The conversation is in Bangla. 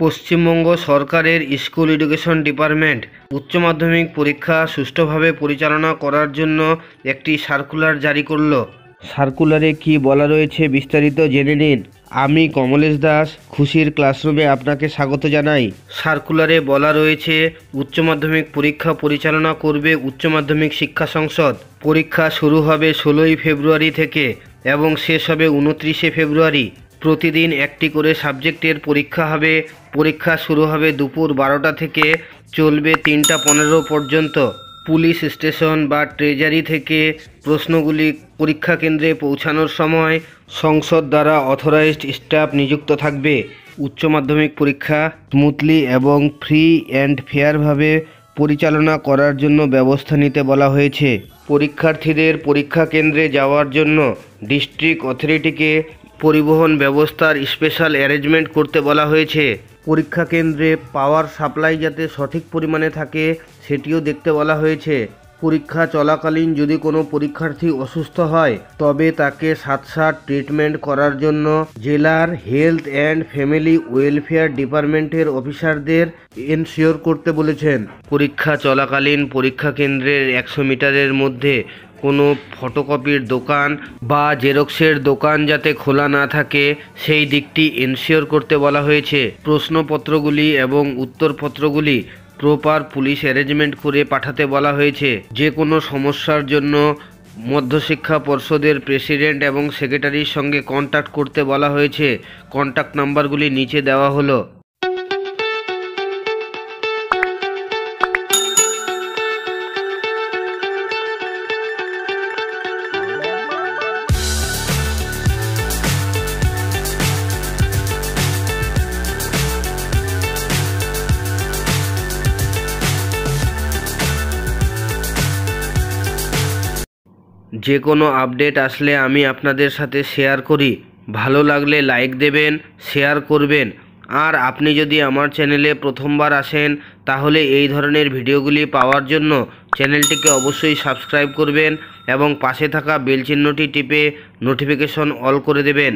পশ্চিমবঙ্গ সরকারের স্কুল এডুকেশন ডিপার্টমেন্ট উচ্চ মাধ্যমিক পরীক্ষা সুষ্ঠুভাবে পরিচালনা করার জন্য একটি সার্কুলার জারি করলো। সার্কুলারে কি বলা রয়েছে বিস্তারিত জেনে নিন। আমি কমলেশ দাস খুশির ক্লাসরুমে আপনাকে স্বাগত জানাই। সার্কুলারে বলা রয়েছে উচ্চ মাধ্যমিক পরীক্ষা পরিচালনা করবে উচ্চ মাধ্যমিক শিক্ষা সংসদ। পরীক্ষা শুরু হবে 16ই ফেব্রুয়ারি থেকে এবং শেষ হবে 29শে ফেব্রুয়ারি। প্রতিদিন একটি করে সাবজেক্টের পরীক্ষা হবে। পরীক্ষা শুরু হবে দুপুর 12টা থেকে, চলবে 3টা 15 পর্যন্ত। পুলিশ স্টেশন বা ট্রেজারি থেকে প্রশ্নগুলি পরীক্ষা কেন্দ্রে পৌঁছানোর সময় সংসদ দ্বারা অথরাইজড স্টাফ নিযুক্ত থাকবে। উচ্চ মাধ্যমিক পরীক্ষা স্মুথলি এবং ফ্রি অ্যান্ড ফেয়ারভাবে পরিচালনা করার জন্য ব্যবস্থা নিতে বলা হয়েছে। পরীক্ষার্থীদের পরীক্ষা কেন্দ্রে যাওয়ার জন্য ডিস্ট্রিক্ট অথরিটিকে পরিবহন ব্যবস্থার স্পেশাল অ্যারেঞ্জমেন্ট করতে বলা হয়েছে। পরীক্ষা কেন্দ্রে পাওয়ার সাপ্লাই যাতে সঠিক পরিমাণে থাকে সেটিও দেখতে বলা হয়েছে। পরীক্ষা চলাকালীন যদি কোনো পরীক্ষার্থী অসুস্থ হয় তবে তাকে সাথে ট্রিটমেন্ট করার জন্য জেলার হেলথ অ্যান্ড ফ্যামিলি ওয়েলফেয়ার ডিপার্টমেন্টের অফিসারদের এনশিওর করতে বলেছেন। পরীক্ষা চলাকালীন পরীক্ষা কেন্দ্রের 100 মিটারের মধ্যে কোনো ফটোকপির দোকান বা জেরক্সের দোকান যাতে খোলা না থাকে সেই দিকটি এনশিওর করতে বলা হয়েছে। প্রশ্নপত্রগুলি এবং উত্তরপত্রগুলি প্রপার পুলিশ অ্যারেঞ্জমেন্ট করে পাঠাতে বলা হয়েছে। যে কোনো সমস্যার জন্য মধ্যশিক্ষা পর্ষদের প্রেসিডেন্ট এবং সেক্রেটারির সঙ্গে কন্ট্যাক্ট করতে বলা হয়েছে। কন্ট্যাক্ট নাম্বারগুলি নিচে দেওয়া হলো। যে কোনো আপডেট আসলে আমি আপনাদের সাথে শেয়ার করি। ভালো লাগলে লাইক দেবেন, শেয়ার করবেন। আর আপনি যদি আমার চ্যানেলে প্রথমবার আসেন তাহলে এই ধরনের ভিডিওগুলি পাওয়ার জন্য চ্যানেলটিকে অবশ্যই সাবস্ক্রাইব করবেন এবং পাশে থাকা বেল চিহ্নটি টিপে নোটিফিকেশন অল করে দেবেন।